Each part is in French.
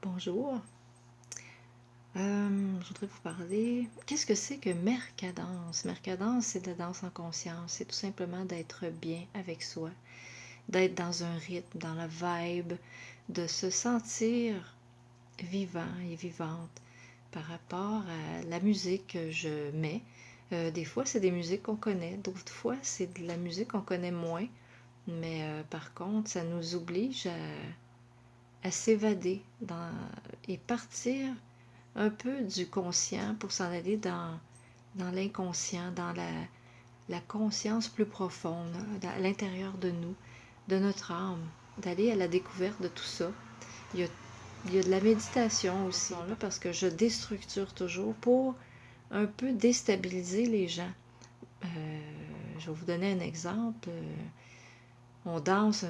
Bonjour. Je voudrais vous parler. Qu'est-ce que c'est que Mercadance? Mercadance, c'est de la danse en conscience. C'est tout simplement d'être bien avec soi, d'être dans un rythme, dans la vibe, de se sentir vivant et vivante par rapport à la musique que je mets. Des fois, c'est des musiques qu'on connaît, d'autres fois, c'est de la musique qu'on connaît moins. Mais par contre, ça nous oblige à s'évader et partir un peu du conscient pour s'en aller dans l'inconscient, dans la conscience plus profonde, à l'intérieur de nous, de notre âme, d'aller à la découverte de tout ça. Il y a, il y a de la méditation aussi, là, parce que je déstructure toujours pour un peu déstabiliser les gens. Je vais vous donner un exemple. On danse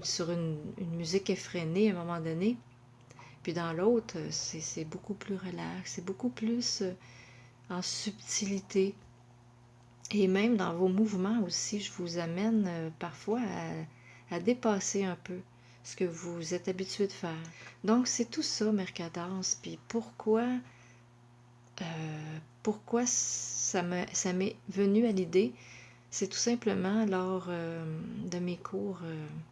sur une musique effrénée à un moment donné, puis dans l'autre, c'est beaucoup plus relax, c'est beaucoup plus en subtilité. Et même dans vos mouvements aussi, je vous amène parfois à dépasser un peu ce que vous êtes habitué de faire. Donc c'est tout ça, Mercadance. Puis pourquoi ça m'est venu à l'idée, c'est tout simplement lors de mes cours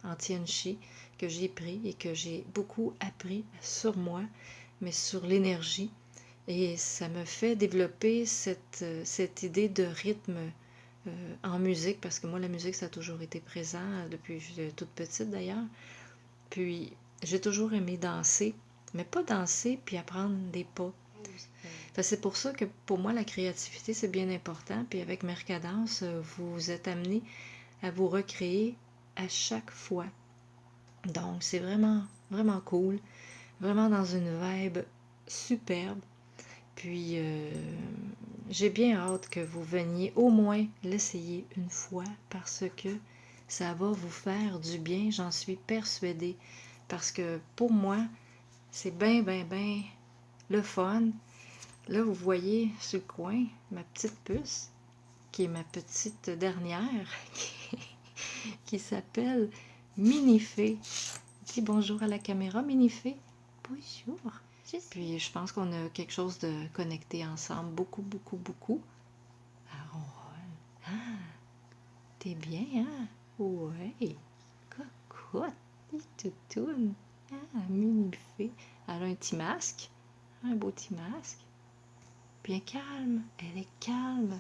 en Tianchi que j'ai pris et que j'ai beaucoup appris sur moi, mais sur l'énergie. Et ça me fait développer cette idée de rythme en musique, parce que moi, la musique, ça a toujours été présent depuis que j'étais toute petite d'ailleurs. Puis, j'ai toujours aimé danser, mais pas danser puis apprendre des pas. C'est pour ça que pour moi, la créativité, c'est bien important. Puis avec Mercadance, vous êtes amené à vous recréer à chaque fois. Donc, c'est vraiment, vraiment cool. Vraiment dans une vibe superbe. Puis, j'ai bien hâte que vous veniez au moins l'essayer une fois parce que ça va vous faire du bien, j'en suis persuadée. Parce que pour moi, c'est bien, bien, bien le fun. Là, vous voyez sur le coin ma petite puce, qui est ma petite dernière, qui s'appelle Minifée. Dis bonjour à la caméra, Minifée. Bonjour. Puis je pense qu'on a quelque chose de connecté ensemble, beaucoup, beaucoup, beaucoup. Ah, on roule. Ah, t'es bien, hein? Ouais. Cocotte, toutoune. Ah, Minifée. Elle a un petit masque, un beau petit masque. Bien calme, elle est calme.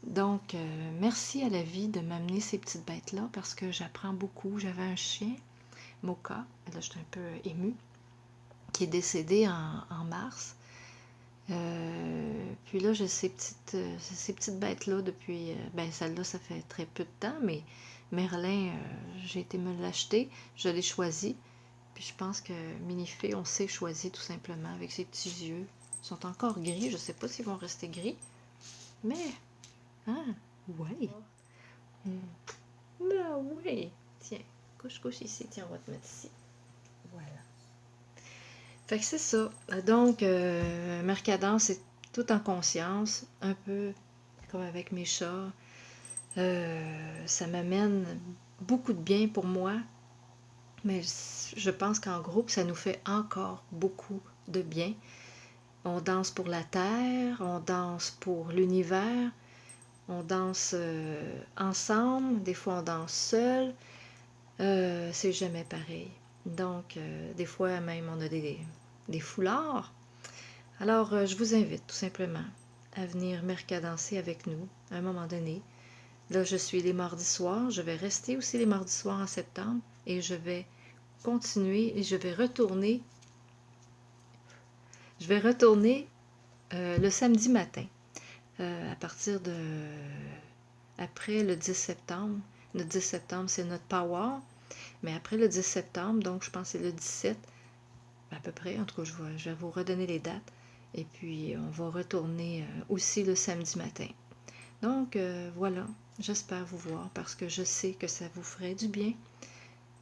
Donc, merci à la vie de m'amener ces petites bêtes-là parce que j'apprends beaucoup. J'avais un chien, Mocha, là je suis un peu émue, qui est décédé en mars. Puis là, j'ai ces petites bêtes-là depuis... ben, celle-là, ça fait très peu de temps, mais Merlin, j'ai été me l'acheter. Je l'ai choisi. Puis je pense que Minifée, on s'est choisi tout simplement avec ses petits yeux. Ils sont encore gris. Je sais pas s'ils vont rester gris. Mais, ah, ouais. Ben oui. Tiens, couche ici. Tiens, on va te mettre ici. Voilà. Fait que c'est ça. Donc, Mercadance, c'est tout en conscience, un peu comme avec mes chats. Ça m'amène beaucoup de bien pour moi, mais je pense qu'en groupe, ça nous fait encore beaucoup de bien. On danse pour la terre, on danse pour l'univers, on danse ensemble, des fois on danse seul. C'est jamais pareil. Donc, des fois même, on a des foulards. Alors, je vous invite tout simplement à venir mercadancer avec nous à un moment donné. Là, je suis les mardis soirs. Je vais rester aussi les mardis soirs en septembre et je vais continuer et je vais retourner. Je vais retourner le samedi matin à partir de après le 10 septembre. Le 10 septembre, c'est notre power. Mais après le 10 septembre, donc je pense que c'est le 17, à peu près, en tout cas, je vais vous redonner les dates. Et puis, on va retourner aussi le samedi matin. Donc, voilà, j'espère vous voir parce que je sais que ça vous ferait du bien.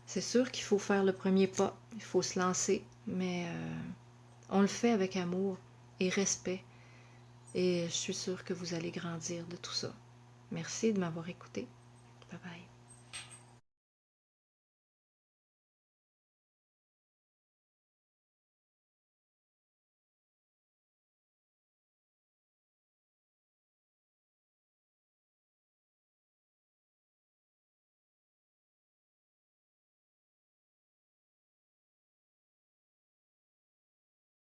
C'est sûr qu'il faut faire le premier pas, il faut se lancer, mais on le fait avec amour et respect. Et je suis sûre que vous allez grandir de tout ça. Merci de m'avoir écouté. Bye bye.